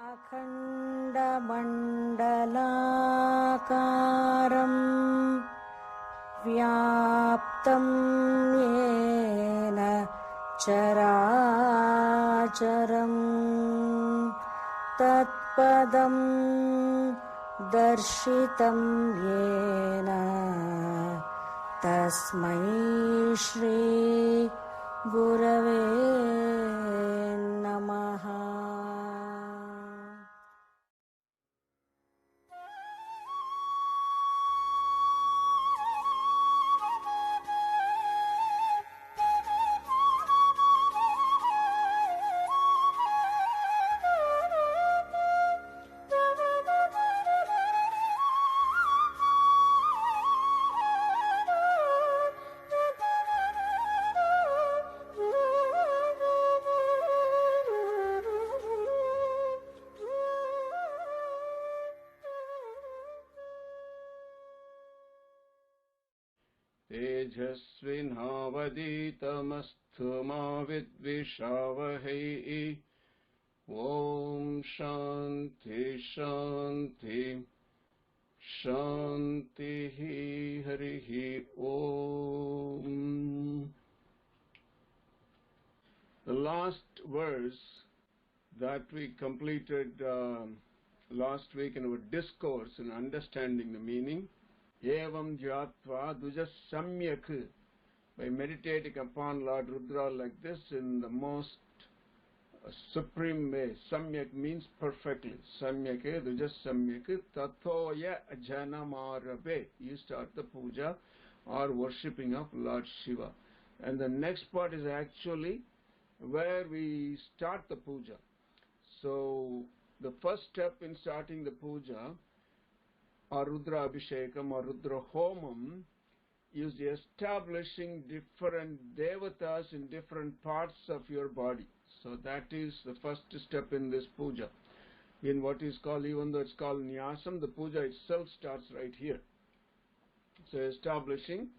अखण्डमण्डलाकारं व्याप्तं येन चराचरं तत्पदं दर्शितं येन तस्मै श्री गुरवे नमः. तेजस्विनावधीतमस्तु मा विद्विषावहै. ॐ शान्ति शान्ति शान्तिः. हरिः ॐ. The last verse that we completed last week in our discourse in understanding the meaning, Evam Jyatva Duja Samyak, by meditating upon Lord Rudra like this in the most supreme way. Samyak means perfectly. Samyak Duja Samyak Tatoya Janamarabe. You start the puja or worshipping of Lord Shiva. And the next part is actually where we start the puja. So the first step in starting the puja, or Rudra Abhishekam or Rudra Homam, is establishing different devatas in different parts of your body. So that is the first step in this puja. In what is called, even though it's called Nyasam, the puja itself starts right here. So establishing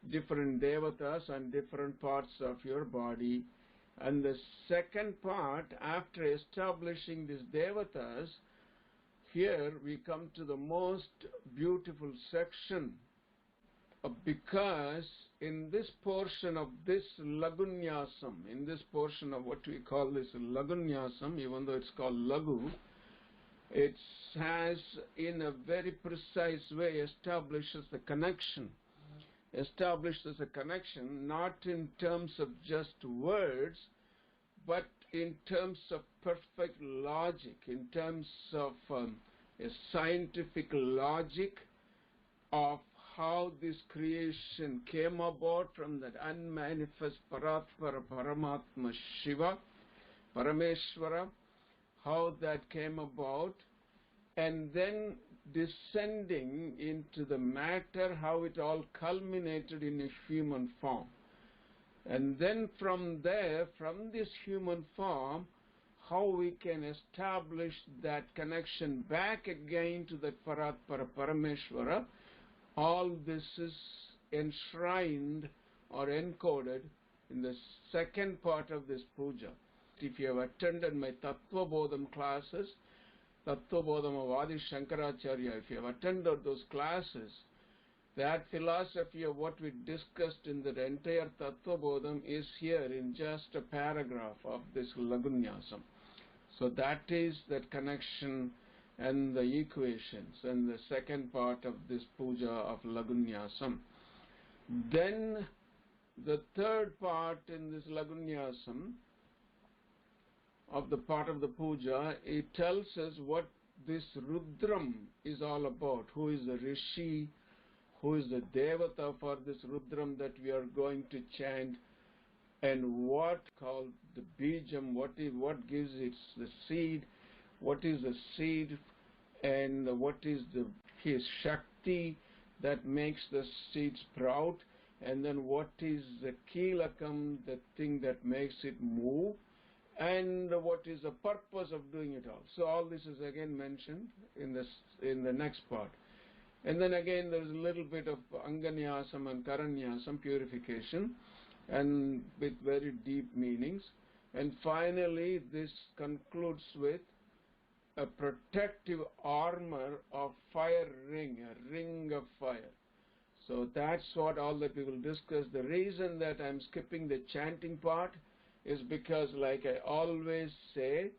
different devatas on different parts of your body. And the second part, after establishing these devatas, here we come to the most beautiful section, because in this portion of this Laghu Nyasam, in this portion of what we call this Laghu Nyasam, even though it's called Laghu, it has in a very precise way establishes the connection. Establishes a connection not in terms of just words, but in terms of perfect logic, in terms of a scientific logic of how this creation came about from that unmanifest Paratpara Paramatma Shiva, Parameshwara, how that came about, and then descending into the matter, how it all culminated in a human form. And then from there, from this human form, how we can establish that connection back again to that Paratpara Parameshwara. All this is enshrined or encoded in the second part of this puja. If you have attended my Tattva Bodham classes, Tattva Bodham of Adi Shankaracharya, if you have attended those classes, that philosophy of what we discussed in the entire Tattva Bodham is here in just a paragraph of this Laghu Nyasam. So that is that connection and the equations and the second part of this puja of Laghu Nyasam. Then the third part in this Laghu Nyasam of the part of the puja, it tells us what this Rudram is all about, who is the Rishi, who is the Devata for this Rudram that we are going to chant, and what called the Bijam, what gives it the seed, what is the seed, and what is his Shakti that makes the seed sprout, and then what is the Kilakam, the thing that makes it move, and what is the purpose of doing it all. So all this is again mentioned in the next part. And then again there is a little bit of Anganyasam and Karanyasam, purification, and with very deep meanings. And finally this concludes with a protective armor of fire ring, a ring of fire. So that's what all that we will discuss. The reason that I'm skipping the chanting part is because, like I always say,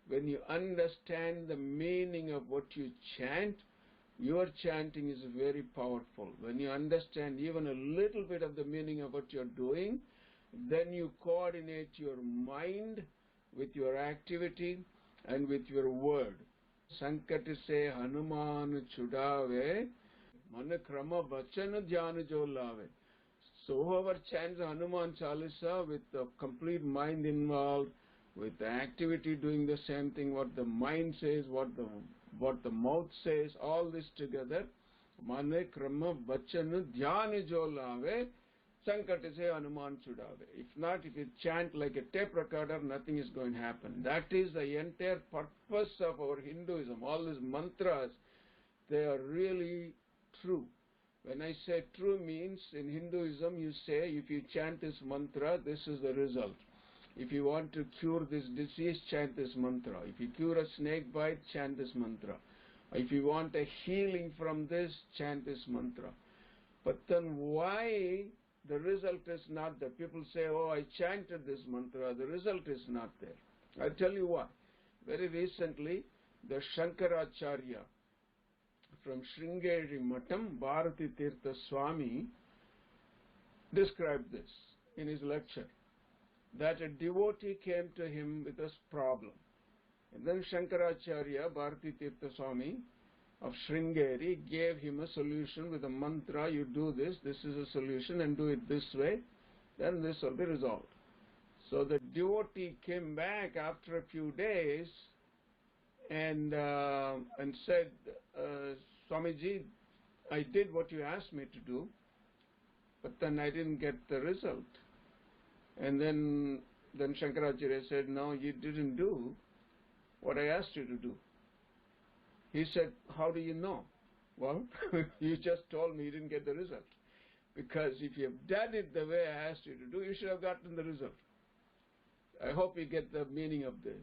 when you understand the meaning of what you chant, your chanting is very powerful. When you understand even a little bit of the meaning of what you're doing, then you coordinate your mind with your activity and with your word. Sankat se Hanuman chudave, man krama vachana dhyana jo lave. So whoever chants Hanuman Chalisa with the complete mind involved, with the activity doing the same thing, what the mind says, what the mouth says, all this together, mane krama vachana dhyana jo lave, sankata se Hanuman chudave. If not, if you chant like a tape recorder, nothing is going to happen. That is the entire purpose of our Hinduism. All these mantras, they are really true. When I say true means, in Hinduism you say, if you chant this mantra, this is the result. If you want to cure this disease, chant this mantra. If you cure a snake bite, chant this mantra. If you want a healing from this, chant this mantra. But then why the result is not there? People say, oh, I chanted this mantra, the result is not there. I'll tell you why. Very recently, the Shankaracharya from Sringeri Matam, Bharati Tirtha Swami, described this in his lecture, that a devotee came to him with a problem. And then Shankaracharya, Bharati Tirtha Swami of Sringeri, gave him a solution with a mantra. You do this, this is a solution, and do it this way, then this will be resolved. So the devotee came back after a few days and said, Swamiji, I did what you asked me to do, but then I didn't get the result. And then Shankaracharya said, no, you didn't do what I asked you to do. He said, how do you know? Well, you just told me you didn't get the result. Because if you have done it the way I asked you to do, you should have gotten the result. I hope you get the meaning of this.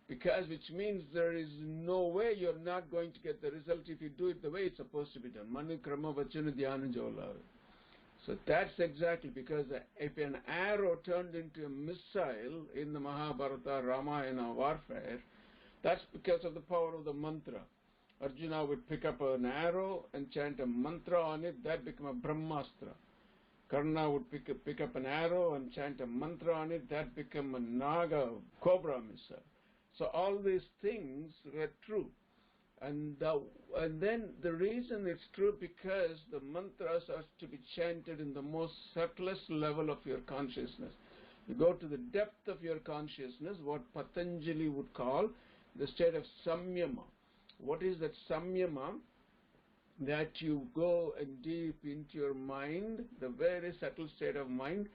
Because which means there is no way you're not going to get the result if you do it the way it's supposed to be done. Manu krama vachana dhyana jola. So that's exactly, because if an arrow turned into a missile in the Mahabharata, Ramayana warfare, that's because of the power of the mantra. Arjuna would pick up an arrow and chant a mantra on it, that became a Brahmastra. Karna would pick up an arrow and chant a mantra on it, that became a Naga, cobra missile. So all these things were true. And then the reason it's true, because the mantras are to be chanted in the most subtlest level of your consciousness. You go to the depth of your consciousness, what Patanjali would call the state of samyama. What is that samyama? That you go deep into your mind, the very subtle state of mind,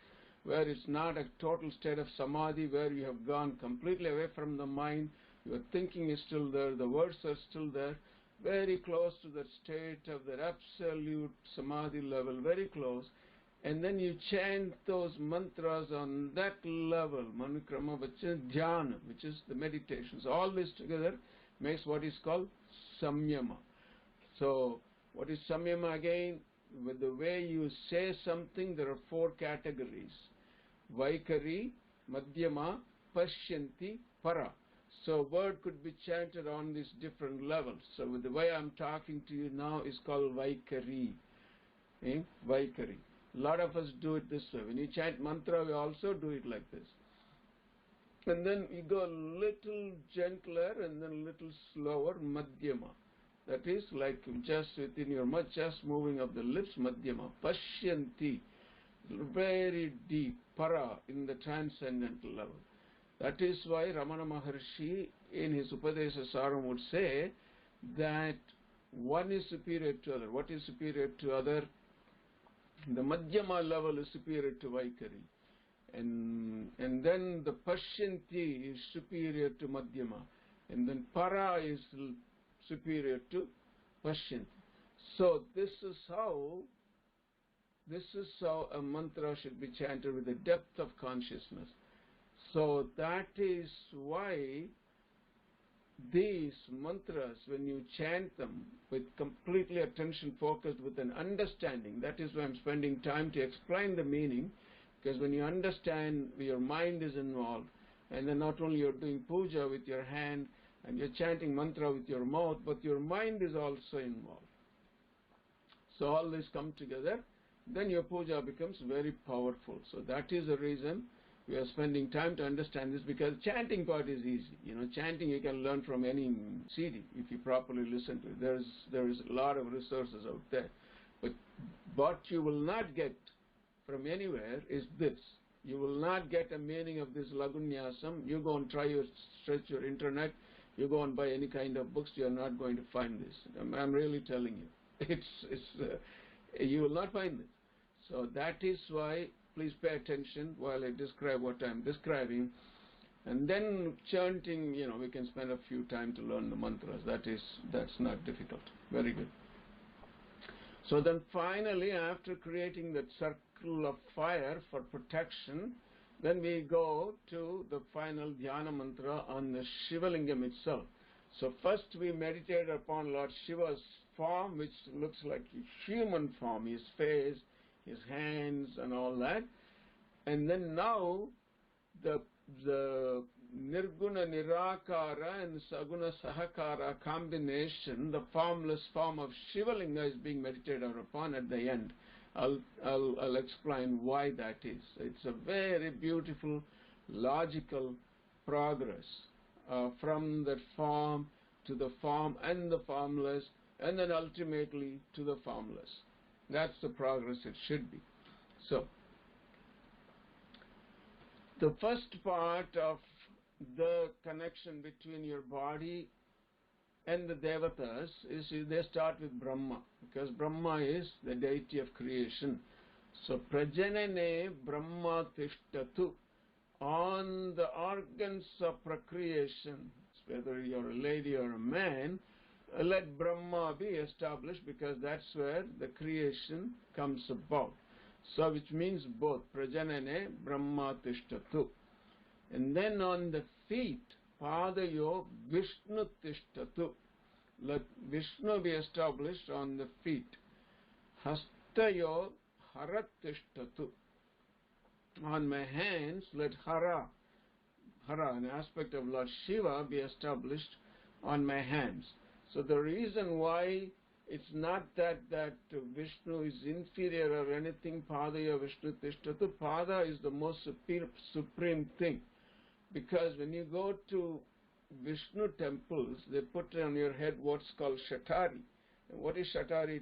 where it's not a total state of samadhi, where you have gone completely away from the mind, your thinking is still there, the words are still there, very close to that state of that absolute samadhi level, very close. And then you chant those mantras on that level, manukrama vachana dhyana, which is the meditations. All this together makes what is called samyama. So what is samyama again? With the way you say something, there are four categories: vaikari, madhyama, pashyanti, para. So word could be chanted on these different levels. So with the way I'm talking to you now is called vaikari. Vaikari. A lot of us do it this way. When you chant mantra, we also do it like this. And then you go a little gentler and then a little slower, madhyama. That is like just within your mouth, just moving of the lips, madhyama. Pashyanti, very deep, para, in the transcendental level. That is why Ramana Maharshi in his Upadesha Saram would say that one is superior to other. What is superior to other? The madhyama level is superior to vaikari. And then the pashyanti is superior to madhyama. And then para is superior to pashyanti. So this is how a mantra should be chanted, with the depth of consciousness. So that is why these mantras, when you chant them with completely attention focused with an understanding, that is why I'm spending time to explain the meaning, because when you understand, your mind is involved, and then not only you're doing puja with your hand and you're chanting mantra with your mouth, but your mind is also involved. So all this come together, then your puja becomes very powerful. So that is the reason we are spending time to understand this, because chanting part is easy. Chanting you can learn from any CD if you properly listen to it. There is a lot of resources out there. But what you will not get from anywhere is this. You will not get a meaning of this Laghu Nyasam. You go and stretch your internet, you go and buy any kind of books, you are not going to find this. I'm really telling you. You will not find it. So that is why please pay attention while I describe what I'm describing. And then chanting, we can spend a few time to learn the mantras. That's not difficult. Very good. So then finally, after creating that circle of fire for protection, then we go to the final dhyana mantra on the Shivalingam itself. So first we meditate upon Lord Shiva's form, which looks like a human form, his face, his hands and all that. And then now the Nirguna Nirakara and Saguna Sahakara combination, the formless form of Shivalinga, is being meditated upon at the end. I'll explain why that is. It's a very beautiful, logical progress from the form to the form and the formless, and then ultimately to the formless. That's the progress it should be. So, the first part of the connection between your body and the devatas is they start with Brahma, because Brahma is the deity of creation. So, Prajanane Brahma Tishtatu. On the organs of procreation, whether you're a lady or a man, let Brahma be established, because that's where the creation comes about. So which means both, Prajanane Brahma Tishtatu. And then on the feet, Padayo Vishnu Tishtatu. Let Vishnu be established on the feet. Hastayo Harat Tishtatu. On my hands, let Hara, an aspect of Lord Shiva, be established on my hands. So the reason why it's not that Vishnu is inferior or anything, Padaya Vishnu Tishtatu, Pada is the most supreme thing. Because when you go to Vishnu temples, they put on your head what's called Shatari. And what is Shatari?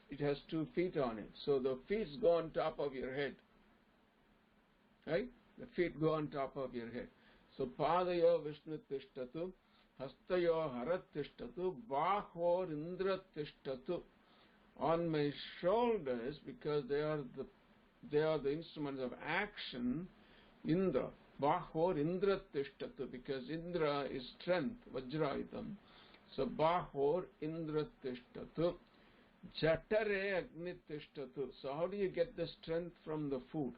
It has 2 feet on it. So the feet go on top of your head. Right? The feet go on top of your head. So Padayo Vishnu Tishtatu, Hastayo Harat Tishtatu, Bahor Indra Tishtatu. On my shoulders, because they are the instruments of action, Indra. Bahor Indra Tishtatu, because Indra is strength, Vajrayutam. So Bahor Indra Tishtatu. Jatare Agni Tishtatu. So how do you get the strength from the food?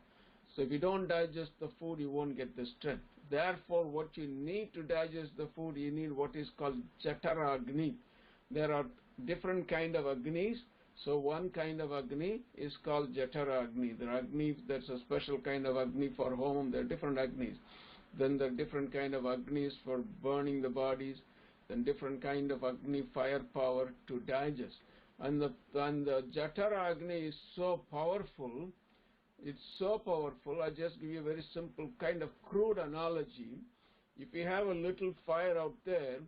So if you don't digest the food, you won't get the strength. Therefore, what you need to digest the food, you need what is called Jatara Agni. There are different kind of Agnis. So one kind of Agni is called Jatara Agni. There are Agni, that's a special kind of Agni for home. There are different Agnis. Then there are different kind of Agnis for burning the bodies. Then different kind of Agni, firepower to digest. And the Jatara Agni is so powerful. It's so powerful. I'll just give you a very simple kind of crude analogy. If you have a little fire out there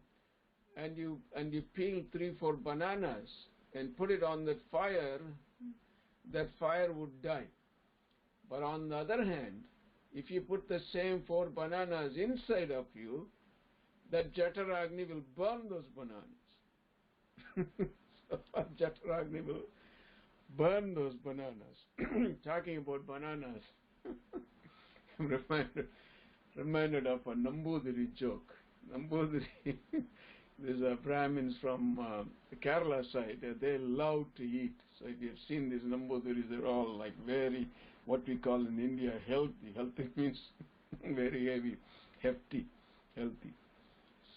and you peel 3-4 bananas and put it on that fire would die. But on the other hand, if you put the same 4 bananas inside of you, that Jatara Agni will burn those bananas. So Jatara Agni will burn those bananas. Talking about bananas, I'm reminded of a Nambudiri joke. Nambudiri, these are Brahmins from the Kerala side. They love to eat. So if you've seen these Nambudiris, they're all like very, what we call in India, healthy. Healthy means very heavy, hefty, healthy.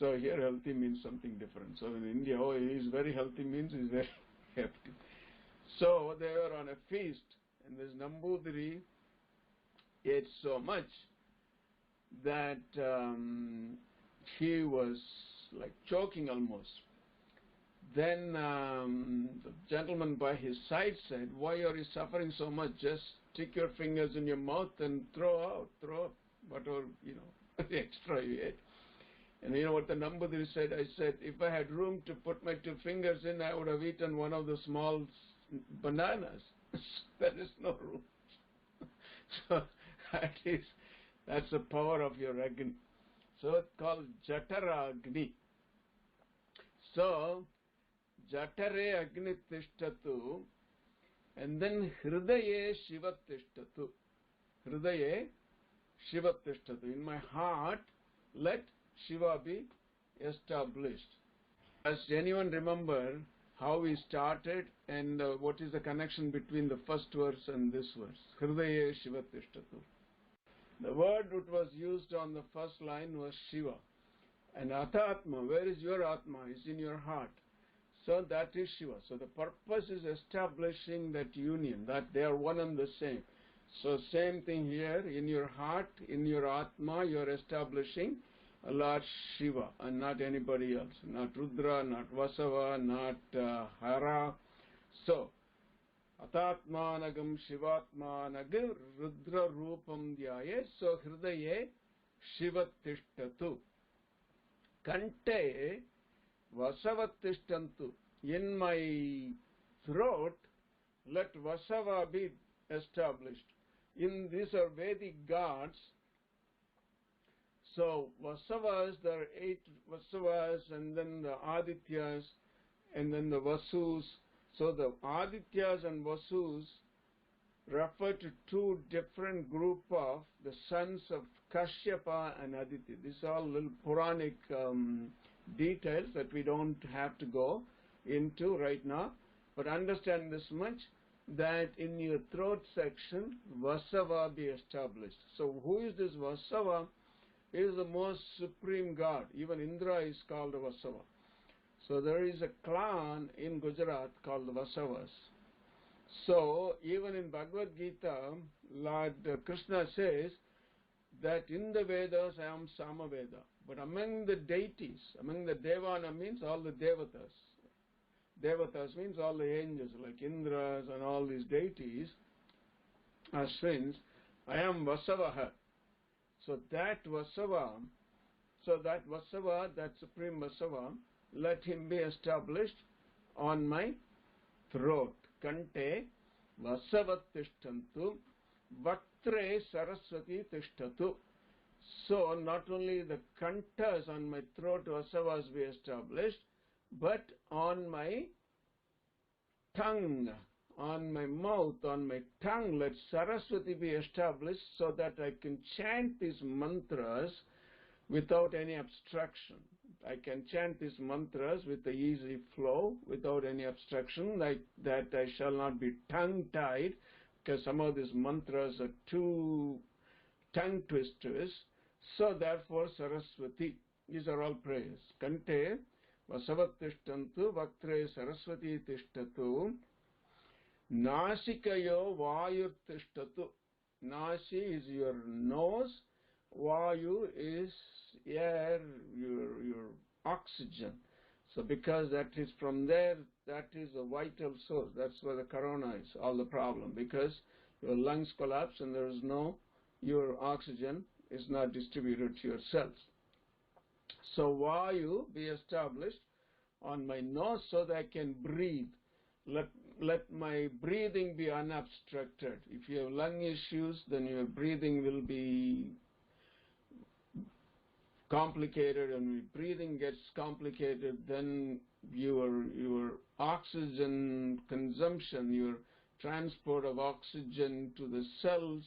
So here healthy means something different. So in India, oh, he is very healthy means he is very happy. So they were on a feast, and this Nambudiri ate so much that he was like choking almost. Then the gentleman by his side said, "Why are you suffering so much? Just stick your fingers in your mouth and throw up whatever, extra you ate." And you know what the Nambudiri said? I said, if I had room to put my 2 fingers in, I would have eaten one of the small bananas. There is no room. So that's the power of your Agni. So it's called Jatara Agni. So, Jatare Agni Tishtatu, and then Hridaye Shiva Tishtatu. Hridaye Shiva Tishtatu. In my heart, let Shiva be established. Does anyone remember how we started and what is the connection between the first verse and this verse? Hridaye Shiva Tishtatu. The word that was used on the first line was Shiva. And Atatma, where is your Atma? It's in your heart. So that is Shiva. So the purpose is establishing that union, that they are one and the same. So same thing here, in your heart, in your Atma, you are establishing Lord Shiva and not anybody else. Not Rudra, not Vasava, not Hara. So, Atatmanagam Shivatmanagam Rudra Rupam Dhyaye. So, Hridaye Shivatishtatu. Kante Vasavattishtantu. In my throat, let Vasava be established. These are Vedic gods. So Vasavas, there are 8 Vasavas, and then the Adityas, and then the Vasus. So the Adityas and Vasus refer to 2 different group of the sons of Kashyapa and Aditya. These are all little Puranic details that we don't have to go into right now. But understand this much, that in your throat section, Vasava be established. So who is this Vasava? He is the most supreme god. Even Indra is called Vasava. So there is a clan in Gujarat called the Vasavas. So even in Bhagavad Gita, Lord Krishna says that in the Vedas I am Samaveda. But among the deities, among the Devana means all the Devatas. Devatas means all the angels like Indras and all these deities, Ashwins. I am Vasavaha. So that Vasava, that Supreme Vasava, let him be established on my throat. Kante Vasavat Tishtantu Vaktre Saraswati Tishtatu. So not only the kantas on my throat Vasavas be established, but on my tongue, on my mouth, on my tongue, let Saraswati be established so that I can chant these mantras without any obstruction. I can chant these mantras with the easy flow, without any obstruction, like that I shall not be tongue-tied, because some of these mantras are too tongue twisters. So therefore Saraswati, these are all prayers. Kante Vasavat Tishtantu Vaktre Saraswati Tishtatu Nasikayo Vayur Tishtatu. Nasi is your nose, Vayu is air, your oxygen. So because that is from there, that is a vital source. That's where the corona is, all the problem. Because your lungs collapse and there is your oxygen is not distributed to your cells. So Vayu be established on my nose so that I can breathe. Let my breathing be unobstructed. If you have lung issues, then your breathing will be complicated, and when breathing gets complicated, then your oxygen consumption, your transport of oxygen to the cells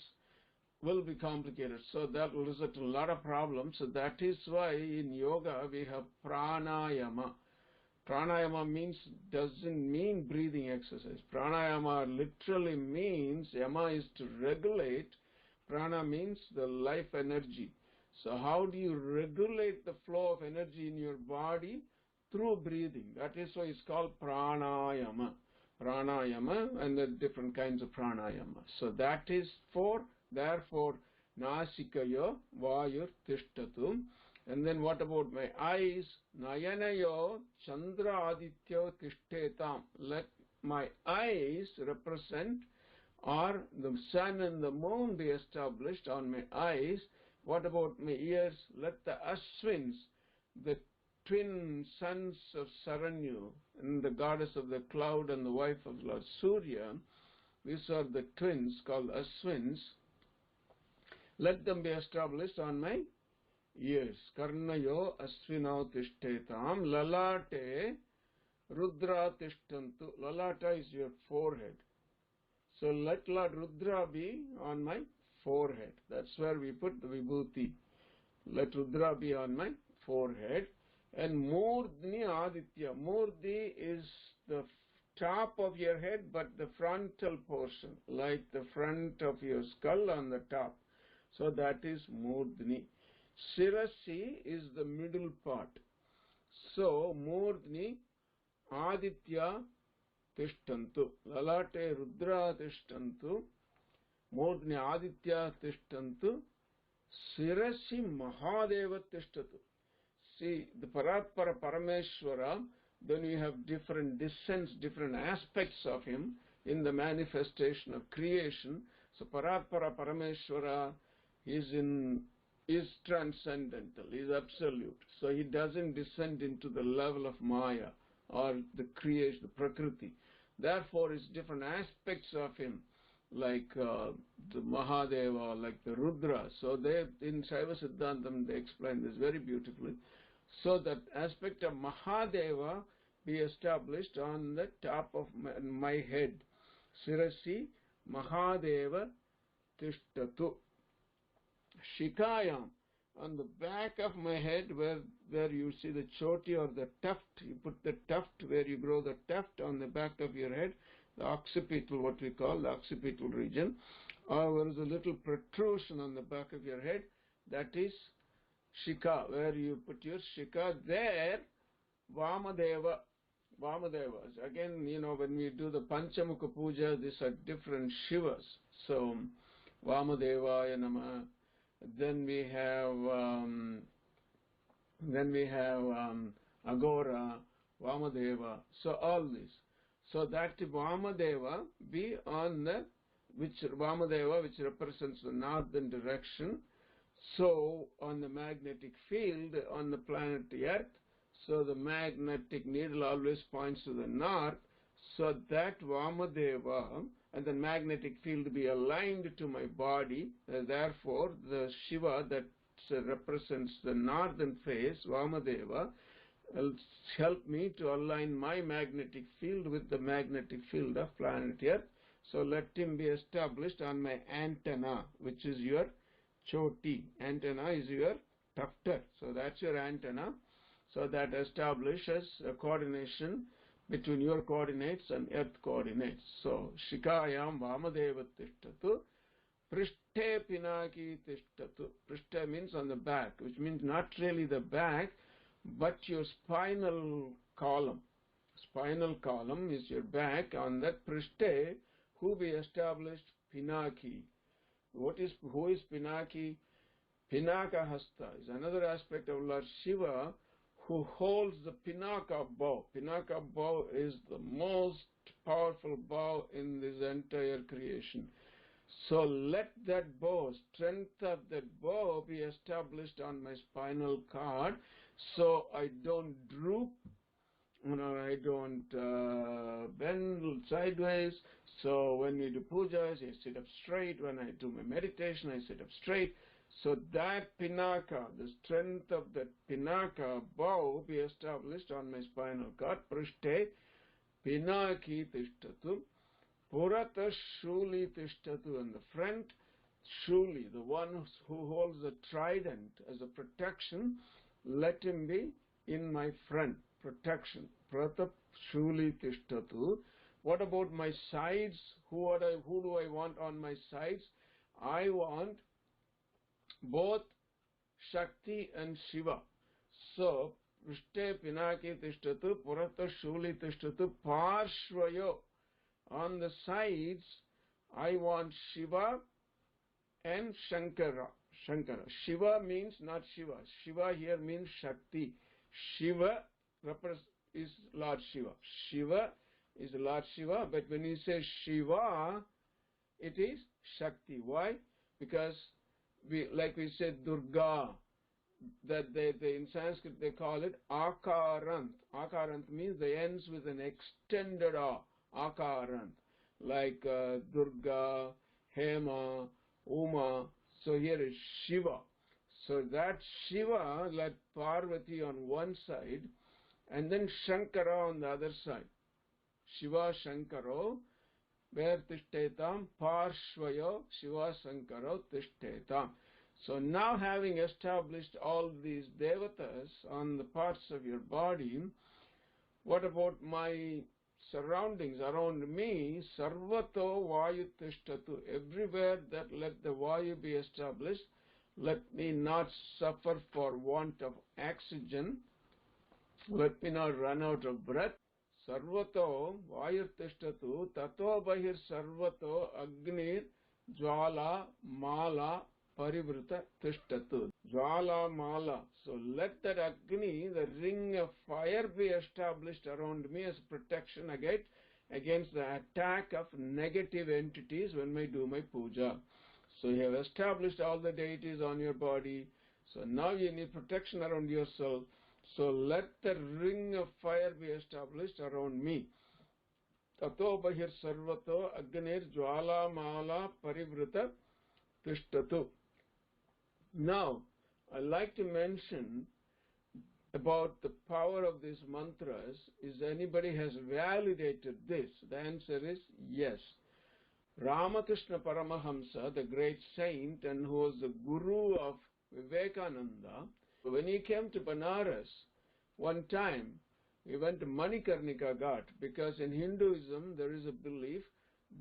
will be complicated. So that will result in a lot of problems. So that is why in yoga we have pranayama. Pranayama doesn't mean breathing exercise. Pranayama literally means, yama is to regulate. Prana means the life energy. So how do you regulate the flow of energy in your body? Through breathing. That is why it's called pranayama. Pranayama, and the different kinds of pranayama. So that is therefore, nasikaya vayur tishtatu. And then what about my eyes? Nayanayo chandra aditya tishthetam. Let my eyes represent, or the sun and the moon be established on my eyes. What about my ears? Let the Ashwins, the twin sons of Saranyu, and the goddess of the cloud and the wife of Lord Surya, these are the twins called Ashwins. Let them be established on my ears. Karnayo Ashwinau Tishtetam Lalate Rudra Tishtantu. Lalata is your forehead. So let Lord Rudra be on my forehead. That's where we put the vibhuti. Let Rudra be on my forehead. And Murdni Aditya. Murdi is the top of your head, but the frontal portion, like the front of your skull on the top. So that is Murdni. Sirasi is the middle part. So Murdni Aditya Tishtantu. Lalate Rudra Tishtantu. Murdni Aditya Tishtantu. Sirasi Mahadeva Tishtatu. See, the Paratpara Parameshwara, then we have different descents, different aspects of him in the manifestation of creation. So Paratpara Parameshwara is transcendental, is absolute. So he doesn't descend into the level of Maya or the creation, the Prakriti. Therefore, it's different aspects of him, like the Mahadeva, like the Rudra. So they, in Shaiva Siddhantam, they explain this very beautifully. So that aspect of Mahadeva be established on the top of my head. Sirasi Mahadeva Tishtatu. Shikayam, on the back of my head, where you see the choti or the tuft, you put the tuft, where you grow the tuft on the back of your head, the occipital, what we call the occipital region, or there is a little protrusion on the back of your head, that is Shika, where you put your Shika. There, Vamadeva. Vamadevas. Again, when we do the Panchamukha Puja, these are different Shivas. So, Vamadevaya Namah. Then we have Agora, Vamadeva. So all this. So that Vamadeva be on the Vamadeva, which represents the northern direction. So on the magnetic field on the planet Earth, so the magnetic needle always points to the north. So that Vamadeva and the magnetic field be aligned to my body. Therefore, the Shiva that represents the northern face, Vamadeva, will help me to align my magnetic field with the magnetic field of planet Earth. So let him be established on my antenna, which is your choti. Antenna is your tufter. So that's your antenna. So that establishes a coordination between your coordinates and earth coordinates. So Shikayam Vamadeva Tishtatu. Prishthe Pinaki Tishtatu. Prishthe means on the back, which means not really the back, but your spinal column. Spinal column is your back. On that Prishthe, who be established? Pinaki. Who is Pinaki? Pinaka Hasta is another aspect of Lord Shiva, who holds the Pinaka bow. Pinaka bow is the most powerful bow in this entire creation. So let that bow, strength of that bow be established on my spinal cord, so I don't droop, I don't bend sideways. So when we do pujas, I sit up straight. When I do my meditation, I sit up straight. So that Pinaka, the strength of that Pinaka bow be established on my spinal cord. Prishthe Pinaki Tishtatu. Purata Shuli Tishtatu. In the front, Shuli, the one who holds the trident as a protection, let him be in my front. Protection. Pratap Shuli Tishtatu. What about my sides? Who do I want on my sides? I want both Shakti and Shiva. So, Prishte Pinaki Tishtatu, Purata Shuli Tishtatu, Parshvayo. On the sides, I want Shiva and Shankara. Shiva means not Shiva. Shiva here means Shakti. Shiva is Lord Shiva. Shiva is Lord Shiva, but when you say Shiva, it is Shakti. Why? Because like we said Durga, that in Sanskrit they call it Akarant. Akarant means they ends with an extended A. Akarant. Like Durga, Hema, Uma. So here is Shiva. So that Shiva, like Parvati on one side, and then Shankara on the other side. Shiva Shankaro, where Tishtetam, Parshvayo, Shiva Shankaro Tishtetam. So now having established all these devatas on the parts of your body, what about my surroundings around me? Sarvato Vayu Tishtatu. Everywhere that let the Vayu be established, let me not suffer for want of oxygen, let me not run out of breath. Sarvato Vayu Tishtatu, Tato Bahir Sarvato Agnir Jwala Mala Parivrita Tishtatu. Jwala Mala. So let that Agni, the ring of fire, be established around me as protection against the attack of negative entities when I do my puja. So you have established all the deities on your body. So now you need protection around yourself. So let the ring of fire be established around me. Tato Bahir Sarvato Agnir Jwala Mala Parivrita Tishtatu. Now, I'd like to mention about the power of these mantras. Is anybody has validated this? The answer is yes. Ramakrishna Paramahamsa, the great saint and who was the guru of Vivekananda, when he came to Banaras, one time he went to Manikarnika Ghat, because in Hinduism there is a belief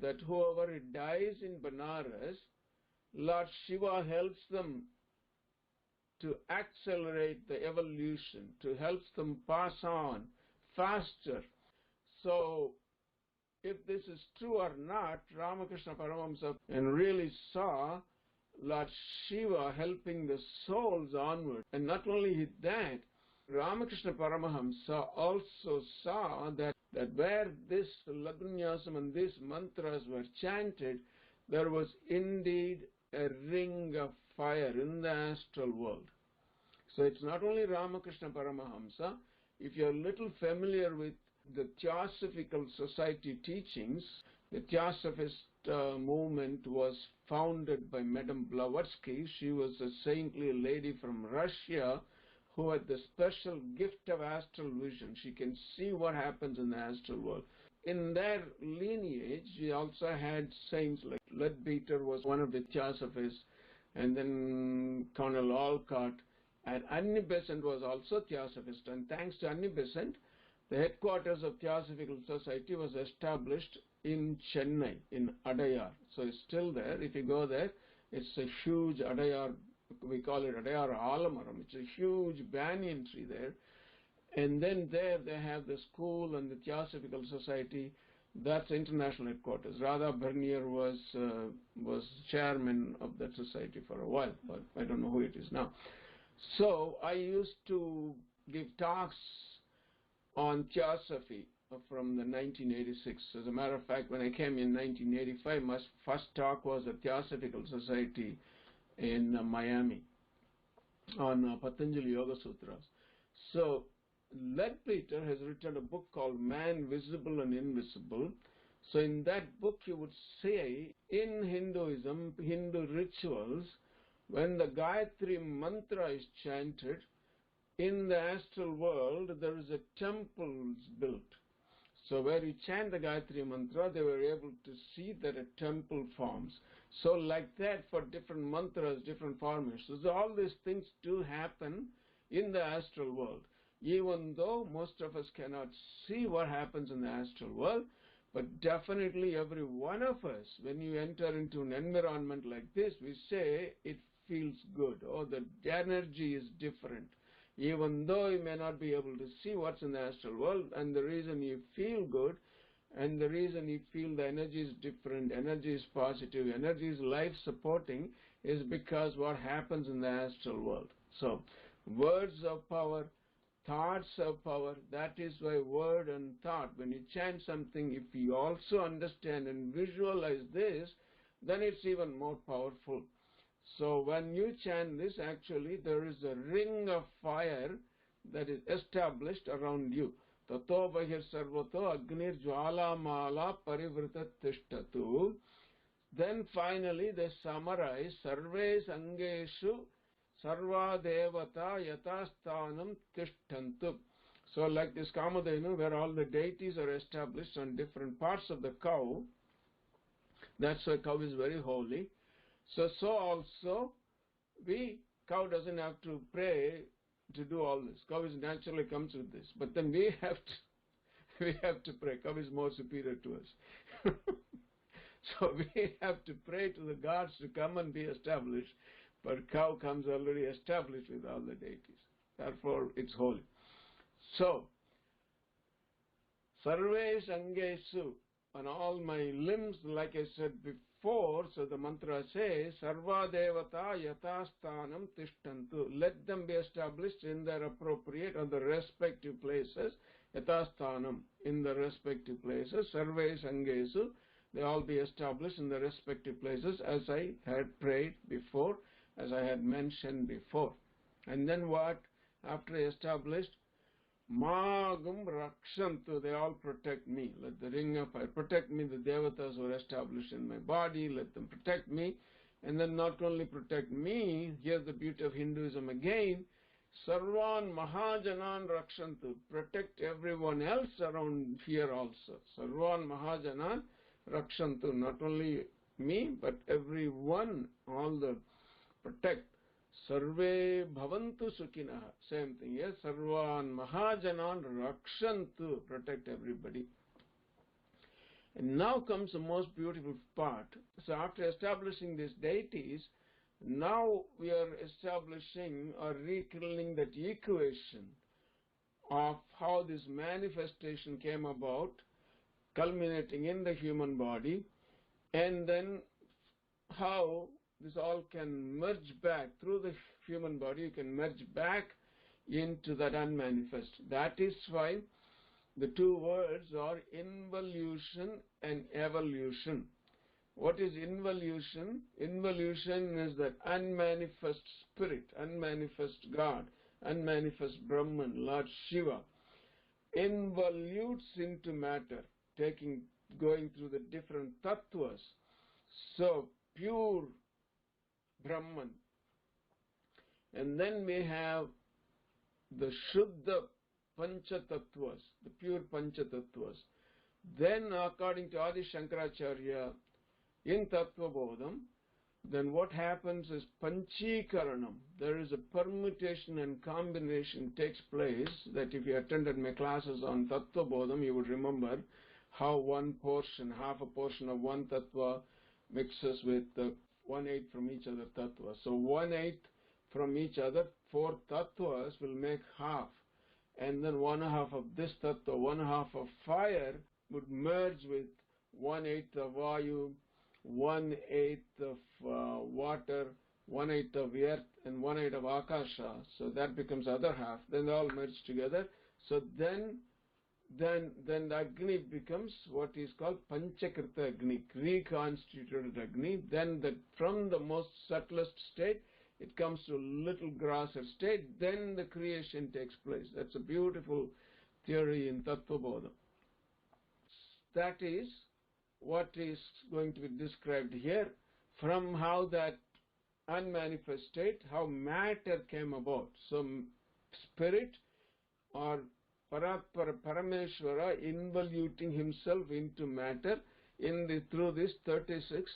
that whoever dies in Banaras, Lord Shiva helps them to accelerate the evolution, to help them pass on faster. So, if this is true or not, Ramakrishna Paramahamsa and really saw Lord Shiva helping the souls onward. And not only that, Ramakrishna Paramahamsa also saw that where this Laghu Nyasam and these mantras were chanted, there was indeed a ring of fire in the astral world. So it's not only Ramakrishna Paramahamsa. If you're a little familiar with the Theosophical Society teachings, the Theosophist movement was founded by Madame Blavatsky. She was a saintly lady from Russia who had the special gift of astral vision. She can see what happens in the astral world. In their lineage, we also had saints like Leadbeater was one of the Theosophists, and then Colonel Olcott, and Annie Besant was also Theosophist. And thanks to Annie Besant, the headquarters of Theosophical Society was established in Chennai, in Adayar. So it's still there. If you go there, it's a huge Adayar, we call it Adayar Alamaram. It's a huge banyan tree there. And then there they have the school and the Theosophical Society. That's international headquarters. Radha Bernier was chairman of that society for a while, but I don't know who it is now. So I used to give talks on Theosophy from the 1986. As a matter of fact, when I came in 1985, my first talk was at Theosophical Society in Miami on Patanjali Yoga Sutras. So Leadbeater has written a book called Man, Visible and Invisible. So in that book he would say, in Hinduism, Hindu rituals, when the Gayatri mantra is chanted, in the astral world there is a temple built. So where you chant the Gayatri mantra, they were able to see that a temple forms. So like that for different mantras, different formations. So all these things do happen in the astral world. Even though most of us cannot see what happens in the astral world, but definitely every one of us, when you enter into an environment like this, we say it feels good. Oh, the energy is different. Even though you may not be able to see what's in the astral world, and the reason you feel good, and the reason you feel the energy is different, energy is positive, energy is life-supporting, is because what happens in the astral world. So, words have power, thoughts have power. That is why word and thought, when you chant something, if you also understand and visualize this, then it's even more powerful. So when you chant this, actually there is a ring of fire that is established around you. Tato bahir sarvato agnir jwala mala parivrita tishtatu. Then finally they summarize sarve sangeshu sarva devata yatasthanam tishtantu. So like this Kamadhenu, where all the deities are established on different parts of the cow, that's why cow is very holy. So also, cow doesn't have to pray to do all this. Cow is naturally comes with this. But then we have to pray. Cow is more superior to us. So we have to pray to the gods to come and be established. But cow comes already established with all the deities. Therefore, it's holy. So, Sarve Sangesu, on all my limbs, like I said before, so the mantra says, Sarva Devata Yatasthanam Tishtantu. Let them be established in their appropriate or the respective places. Yatasthanam, in the respective places. Sarve Sangesu, they all be established in the respective places, as I had prayed before, as I had mentioned before. And then what? After I established, Magum Rakshantu, they all protect me. Let the ring of fire protect me. The devatas who are established in my body, let them protect me. And then not only protect me, here's the beauty of Hinduism again, Sarvan Mahajanan Rakshantu, protect everyone else around here also. Sarvan Mahajanan Rakshantu, not only me, but everyone, all the protect. Sarve bhavantu sukhinah. Same thing, yes. Sarvan mahajanan rakshantu. Protect everybody. And now comes the most beautiful part. So after establishing these deities, now we are establishing or rekindling that equation of how this manifestation came about, culminating in the human body, and then how this all can merge back through the human body. You can merge back into that unmanifest. That is why the two words are involution and evolution. What is involution? Involution is that unmanifest spirit, unmanifest God, unmanifest Brahman, Lord Shiva, involutes into matter, going through the different tattvas. So pure Brahman. And then we have the Shuddha Panchatattvas, the pure Panchatattvas. Then according to Adi Shankaracharya, in Tattva Bodham, then what happens is Panchikaranam. There is a permutation and combination takes place, that if you attended my classes on Tattva Bodham, you would remember how one portion, half a portion of one Tattva mixes with 1/8 from each other tattvas. So 1/8 from each other, 4 tattvas will make half. And then 1/2 of this tattva, 1/2 of fire would merge with 1/8 of vayu, 1/8 of water, 1/8 of earth, and 1/8 of akasha. So that becomes other half. Then they all merge together. So then the Agni becomes what is called Panchakrita Agni, reconstituted Agni. Then from the most subtlest state, it comes to a little grosser state. Then the creation takes place. That's a beautiful theory in Tattva Bodha. That is what is going to be described here, from how that unmanifest state, how matter came about. So spirit or Parameshwara involuting himself into matter through this 36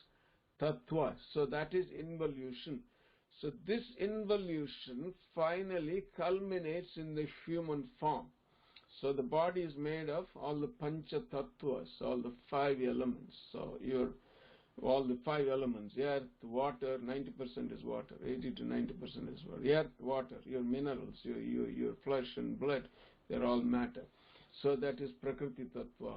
tattvas. So that is involution. So this involution finally culminates in the human form. So the body is made of all the pancha tattvas, all the 5 elements. So your all the 5 elements, earth, water, 90% is water, 80 to 90% is water. Earth, water, your minerals, your flesh and blood, they're all matter. So that is Prakriti Tattva,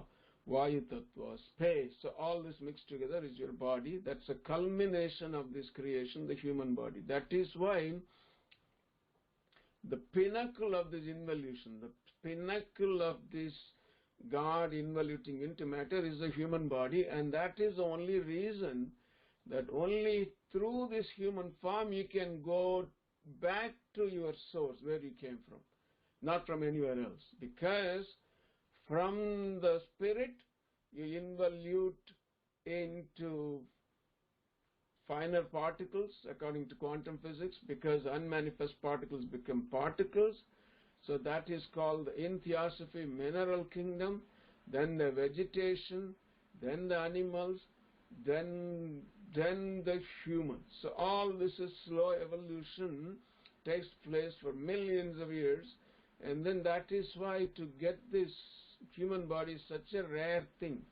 Vayu Tattva, space. So all this mixed together is your body. That's a culmination of this creation, the human body. That is why the pinnacle of this involution, the pinnacle of this God involuting into matter is the human body, and that is the only reason that only through this human form you can go back to your source, where you came from, not from anywhere else. Because from the spirit you involute into finer particles according to quantum physics, because unmanifest particles become particles. So that is called, in theosophy, mineral kingdom, then the vegetation, then the animals, then the humans. So all this is slow evolution, takes place for millions of years, and then that is why to get this human body is such a rare thing.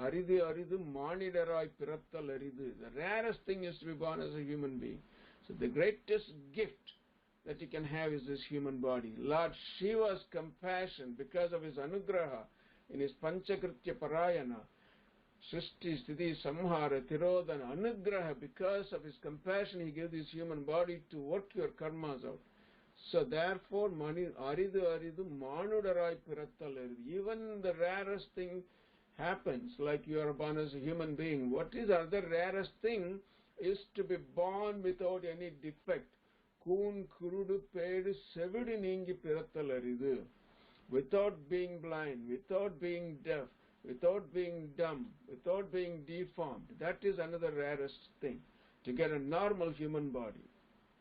Aridu aridu manidarai pirattal aridu. The rarest thing is to be born as a human being. So the greatest gift that you can have is this human body. Lord Shiva's compassion, because of his anugraha in his Panchakritya Parayana, Srishti, Sthiti, Samhara, Tirodhana, anugraha, because of his compassion he gave this human body to work your karmas out. So therefore, aridu aridu manudarai pirattal aridu. Even the rarest thing happens, like you are born as a human being. What is the other rarest thing is to be born without any defect. Koon kurudu pedu sevidi ningi pirattal aridu. Without being blind, without being deaf, without being dumb, without being deformed. That is another rarest thing, to get a normal human body.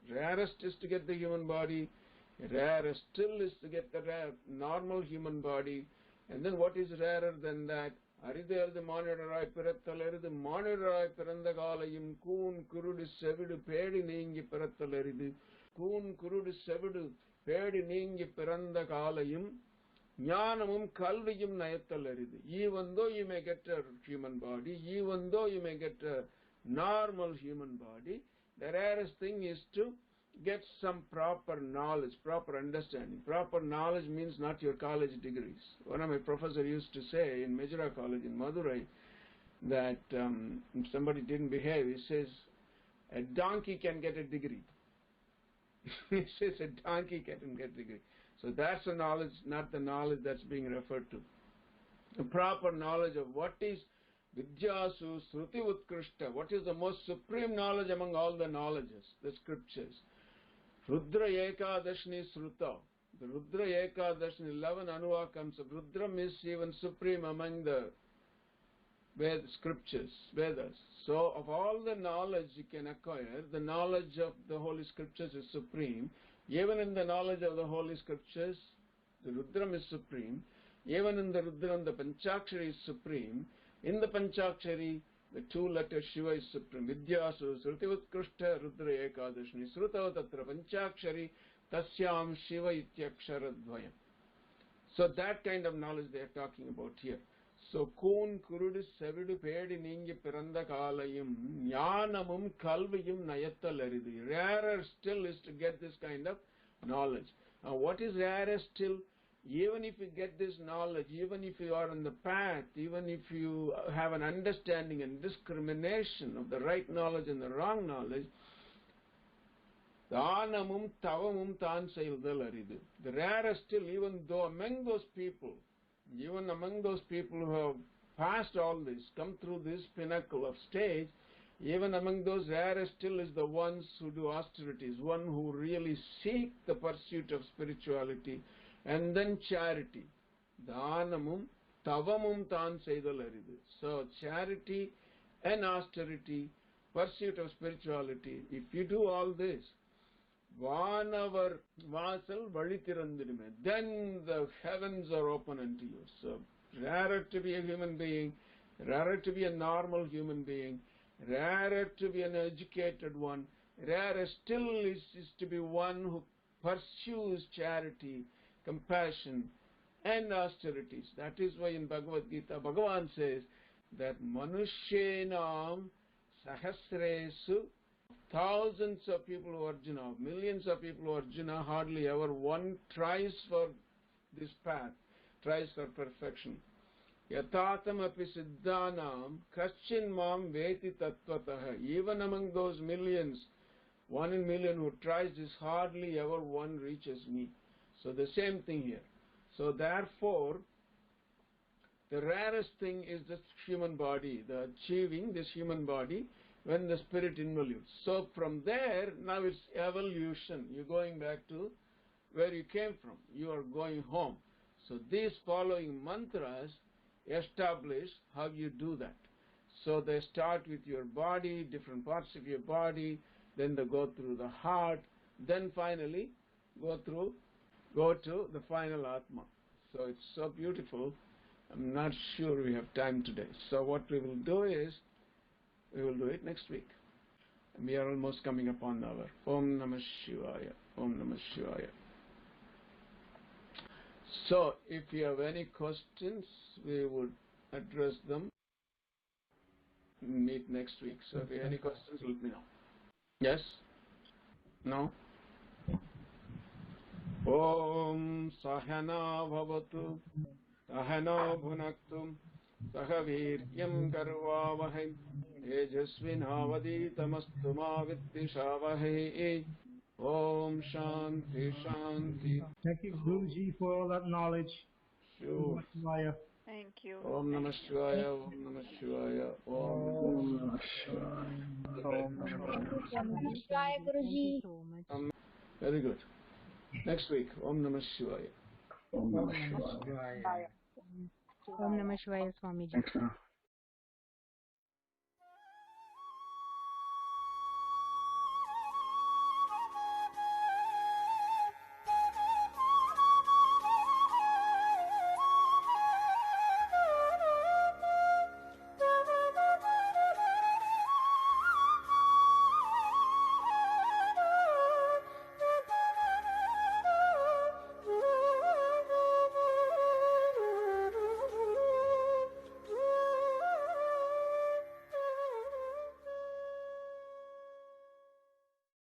Rarest is to get the human body, rarest still is to get the normal human body. And then what is rarer than that? Aridu aridu manidarai pirattal aridu manidarai pirandagalayum koon kurudu sevidu pedi neengi pirattal aridu koon kurudu sevidu pedi neengi pirandagalayum jnanamum kalviyum nayattal aridu. Even though you may get a human body, even though you may get a normal human body, the rarest thing is to get some proper knowledge, proper understanding. Proper knowledge means not your college degrees. One of my professors used to say in Majora College in Madurai that if somebody didn't behave, he says, a donkey can get a degree. He says a donkey can get a degree. So that's the knowledge, not the knowledge that's being referred to. The proper knowledge of what is Vidyasu Sruti Utkrishta, what is the most supreme knowledge among all the knowledges, the scriptures. Rudra Ekadashni Sruta. The Rudra Ekadashni, 11 Anuvakams of Rudram is even supreme among the scriptures, Vedas. So of all the knowledge you can acquire, the knowledge of the Holy Scriptures is supreme. Even in the knowledge of the Holy Scriptures, the Rudram is supreme. Even in the Rudram, the Panchakshari is supreme. In the Panchakshari, the 2-letter Shiva is supreme. Vidyasu Srutivatkrishta Rudra Ekadashni Srutava Tatra Panchakshari Tasyam Shiva Ityaksharadvayam. So that kind of knowledge they are talking about here. So Koon Kurudu Sevidu Pedi Ningi Piranda Kalayum Jnanamum Kalviyum Nayattal aridu. Rarer still is to get this kind of knowledge. Now what is rarer still? Even if you get this knowledge, even if you are on the path, even if you have an understanding and discrimination of the right knowledge and the wrong knowledge, Dhanamum Tavamum Tan Sayudal aridu. The rarer still, even though among those people who have passed all this, come through this pinnacle of stage, even among those rarest still is the ones who do austerities, one who really seek the pursuit of spirituality, and then charity. Dhanamum Tavamum Tan Sayudal aridu. So charity and austerity, pursuit of spirituality, if you do all this, Vanavar Vasal Valithirandirume, then the heavens are open unto you. So rarer to be a human being, rarer to be a normal human being, rarer to be an educated one, rarer still is to be one who pursues charity, compassion and austerities. That is why in Bhagavad Gita, Bhagavan says that Manushyenam Sahasresu, thousands of people who Arjuna, millions of people who Arjuna, hardly ever one tries for this path, tries for perfection. Yatatam api siddhanam kaschin mam veti tattvataha. Even among those millions, 1 in million who tries this, hardly ever one reaches me. So the same thing here. So therefore, the rarest thing is this human body, the achieving this human body when the spirit involutes. So from there, now it's evolution. You're going back to where you came from. You are going home. So these following mantras establish how you do that. So they start with your body, different parts of your body, then they go through the heart, then finally go to the final Atma. So it's so beautiful. I'm not sure we have time today. So what we will do is, we will do it next week. And we are almost coming upon our Om Namah Shivaya, Om Namah Shivaya. So if you have any questions, we would address them. Meet next week. So if you have any questions, let me know. Yes? No? Om Sahana Bhavatu Sahana Bhunaktum Sahaviryam Karvavahai Tejasvinavaditamastu ma Viddhishavahai. Om Shanti Shanti. Thank you, Guruji, for all that knowledge. Sure. Thank you. Om Namah Shivaya, Om Namah Shivaya, Om Namah Shivaya. Jai Guruji. Thank you so much. Very good. Next week, Om Namah Shivaya. Om Namah Shivaya. Om Namah Shivaya, Swamiji.